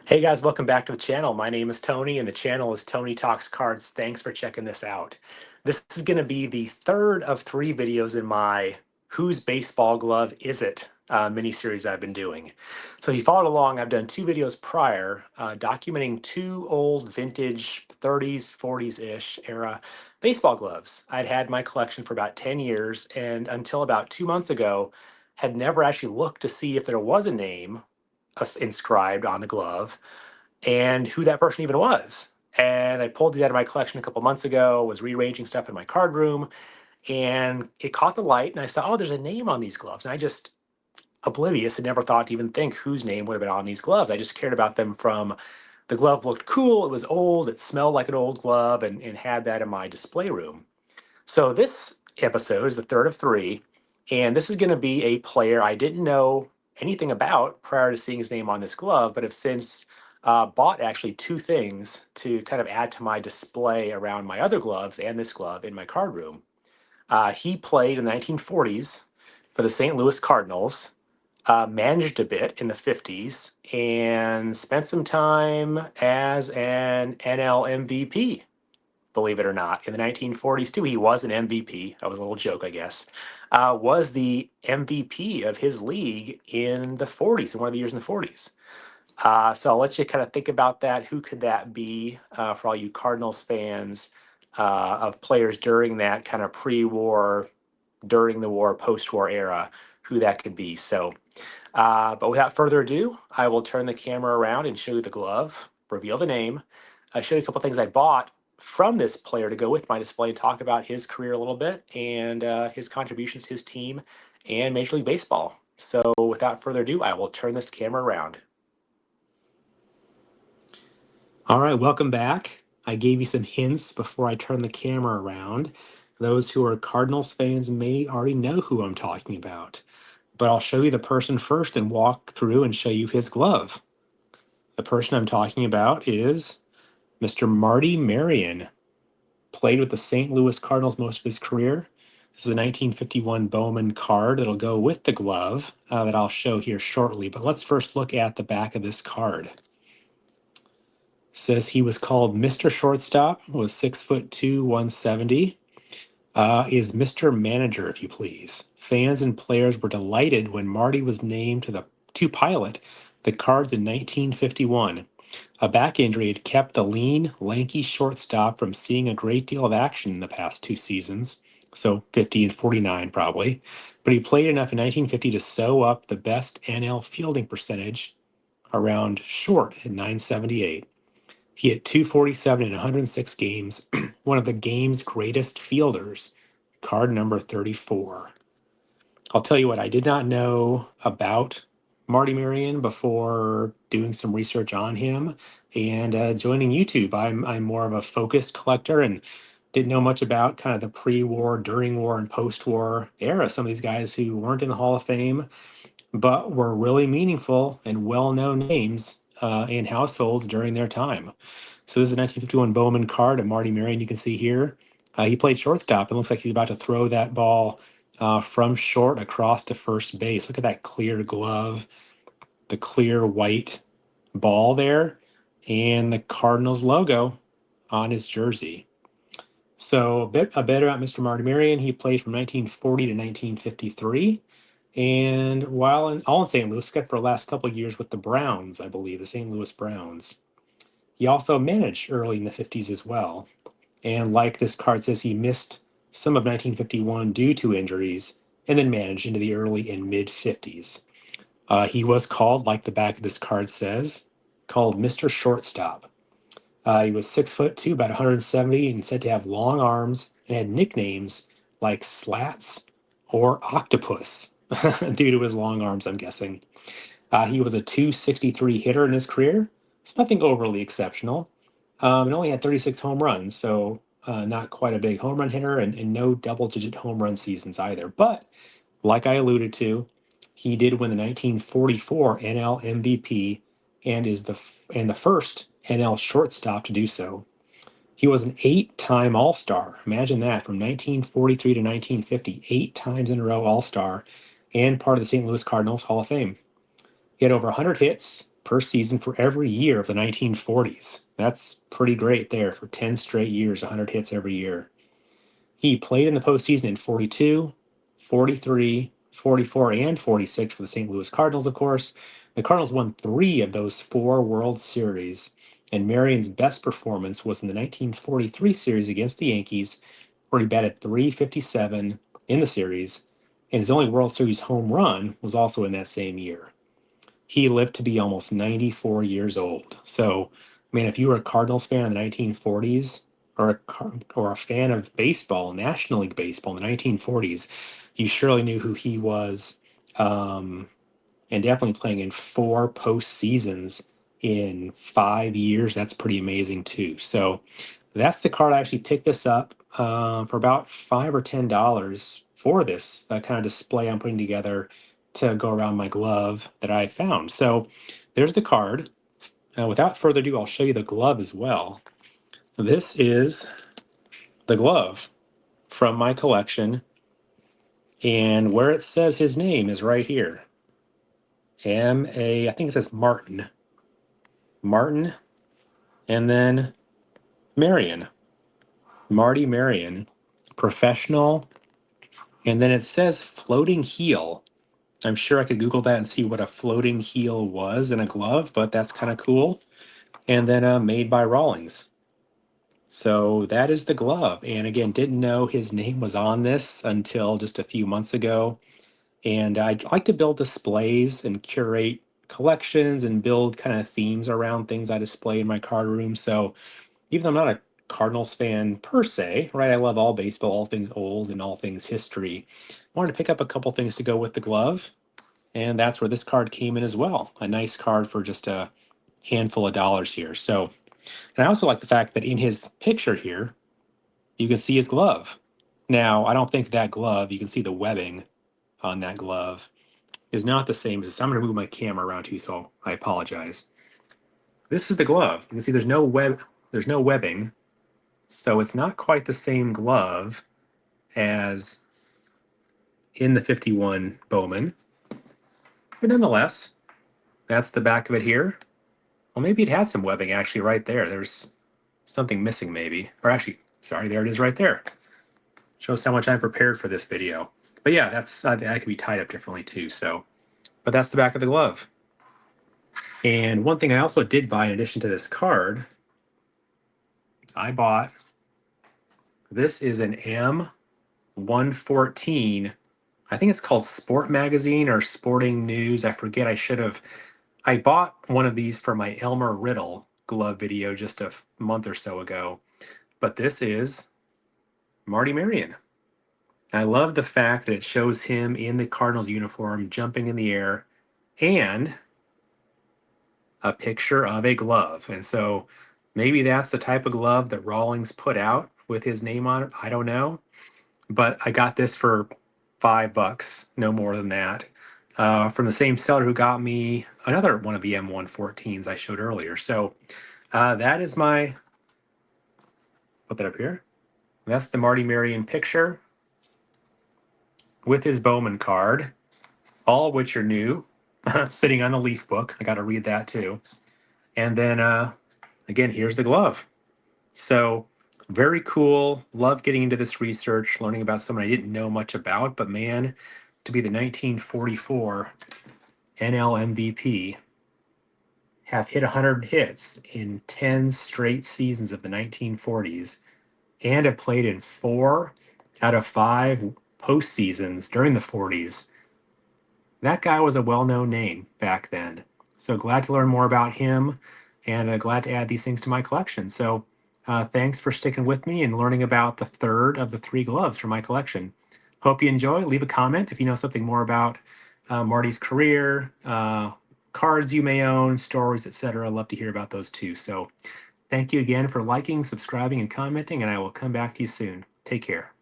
Hey guys, welcome back to the channel. My name is Tony and the channel is Tony Talks Cards. Thanks for checking this out. This is going to be the third of three videos in my Whose Baseball Glove Is It mini-series I've been doing. So if you followed along, I've done two videos prior documenting two old vintage 30s, 40s-ish era baseball gloves. I'd had my collection for about 10 years and until about 2 months ago had never actually looked to see if there was a name inscribed on the glove and who that person even was. And I pulled these out of my collection a couple months ago, was rearranging stuff in my card room, and it caught the light. And I saw, oh, there's a name on these gloves. And I just, oblivious, had never thought to even think whose name would have been on these gloves. I just cared about them from the glove looked cool, it was old, it smelled like an old glove, and had that in my display room. So this episode is the third of three, and this is going to be a player I didn't know anything about prior to seeing his name on this glove, but have since bought actually two things to kind of add to my display around my other gloves and this glove in my card room. He played in the 1940s for the St. Louis Cardinals, managed a bit in the 50s, and spent some time as an NL MVP, believe it or not. In the 1940s, too, he was an MVP. That was a little joke, I guess. Was the MVP of his league in the 40s, in one of the years in the 40s. So I'll let you kind of think about that. Who could that be for all you Cardinals fans of players during that kind of pre-war, during the war, post-war era, who that could be. So, but without further ado, I will turn the camera around and show you the glove, reveal the name, show you a couple things I bought from this player to go with my display and talk about his career a little bit and his contributions to his team and Major League Baseball. So without further ado, I will turn this camera around. All right, welcome back. I gave you some hints before I turn the camera around. Those who are Cardinals fans may already know who I'm talking about, but I'll show you the person first and walk through and show you his glove. The person I'm talking about is Mr. Marty Marion. Played with the St. Louis Cardinals most of his career. This is a 1951 Bowman card that'll go with the glove that I'll show here shortly. But let's first look at the back of this card. It says he was called Mr. Shortstop, was 6'2", 170. Is Mr. Manager, if you please. Fans and players were delighted when Marty was named to pilot the Cards in 1951. A back injury had kept the lean, lanky shortstop from seeing a great deal of action in the past two seasons, so 50 and 49 probably, but he played enough in 1950 to sew up the best NL fielding percentage around short at 978. He hit 247 in 106 games, one of the game's greatest fielders, card number 34. I'll tell you what, I did not know about Marty Marion before doing some research on him and joining YouTube. I'm more of a focused collector and didn't know much about kind of the pre-war, during war, and post-war era. Some of these guys who weren't in the Hall of Fame, but were really meaningful and well-known names in households during their time. So this is a 1951 Bowman card of Marty Marion. You can see here. He played shortstop and looks like he's about to throw that ball from short across to first base. Look at that clear glove, the clear white ball there, and the Cardinals logo on his jersey. So a bit about Mr. Marty Marion. He played from 1940 to 1953. And while all in St. Louis, except for the last couple of years with the Browns, I believe, the St. Louis Browns. He also managed early in the 50s as well. And like this card says, he missed some of 1951 due to injuries and then managed into the early and mid 50s. He was called, like the back of this card says, called Mr. Shortstop. He was 6'2", about 170, and said to have long arms and had nicknames like Slats or Octopus due to his long arms, I'm guessing. He was a 263 hitter in his career. It's nothing overly exceptional. And only had 36 home runs, so not quite a big home run hitter, and no double-digit home run seasons either. But like I alluded to, he did win the 1944 NL MVP and is the first NL shortstop to do so. He was an 8-time All-Star. Imagine that, from 1943 to 1950, 8 times in a row All-Star, and part of the St. Louis Cardinals Hall of Fame. He had over 100 hits, per season for every year of the 1940s. That's pretty great there for 10 straight years, 100 hits every year. He played in the postseason in 42, 43, 44, and 46 for the St. Louis Cardinals, of course. The Cardinals won 3 of those 4 World Series, and Marion's best performance was in the 1943 series against the Yankees, where he batted .357 in the series, and his only World Series home run was also in that same year. He lived to be almost 94 years old. So, man, if you were a Cardinals fan in the 1940s, or a fan of baseball, National League baseball in the 1940s, you surely knew who he was. And definitely playing in 4 postseasons in 5 years. That's pretty amazing too. So that's the card. I actually picked this up for about $5 or $10 for this kind of display I'm putting together to go around my glove that I found. So there's the card. Without further ado, I'll show you the glove as well. This is the glove from my collection, and where it says his name is right here. I think it says Martin, and then Marion, Marty Marion, professional, and then it says floating heel. I'm sure I could Google that and see what a floating heel was in a glove, but that's kind of cool. And then made by Rawlings. So that is the glove. And again, didn't know his name was on this until just a few months ago. And I like to build displays and curate collections and build kind of themes around things I display in my card room. So even though I'm not a Cardinals fan per se, right? I love all baseball, all things old and all things history. I wanted to pick up a couple things to go with the glove. And that's where this card came in as well. A nice card for just a handful of dollars here. So, and I also like the fact that in his picture here, you can see his glove. Now, I don't think that glove, you can see the webbing on that glove, is not the same as this. I'm going to move my camera around to you, so I apologize. This is the glove. You can see there's no webbing, so it's not quite the same glove as in the 51 Bowman. But nonetheless, that's the back of it here. Well, maybe it had some webbing actually right there. There's something missing maybe. Or actually, sorry, there it is right there. Shows how much I prepared for this video. But yeah, that could be tied up differently too. So, but that's the back of the glove. And one thing I also did buy in addition to this card, I bought, this is an M114, I think it's called Sport Magazine or Sporting News. I forget. I bought one of these for my Elmer Riddle glove video just a month or so ago. But this is Marty Marion. I love the fact that it shows him in the Cardinals uniform jumping in the air and a picture of a glove. And so maybe that's the type of glove that Rawlings put out with his name on it. I don't know. But I got this for $5, no more than that, from the same seller who got me another one of the M114s I showed earlier. So that is put that up here. That's the Marty Marion picture with his Bowman card, all of which are new, sitting on the Leaf book. I got to read that too. And then again, here's the glove. So very cool. Love getting into this research, learning about someone I didn't know much about, but man, to be the 1944 NL MVP, have hit 100 hits in 10 straight seasons of the 1940s, and have played in 4 out of 5 postseasons during the 40s. That guy was a well-known name back then. So glad to learn more about him, and glad to add these things to my collection. So thanks for sticking with me and learning about the third of the 3 gloves from my collection. Hope you enjoy. Leave a comment if you know something more about Marty's career, cards you may own, stories, etc. Love to hear about those too. So thank you again for liking, subscribing, and commenting, and I will come back to you soon. Take care.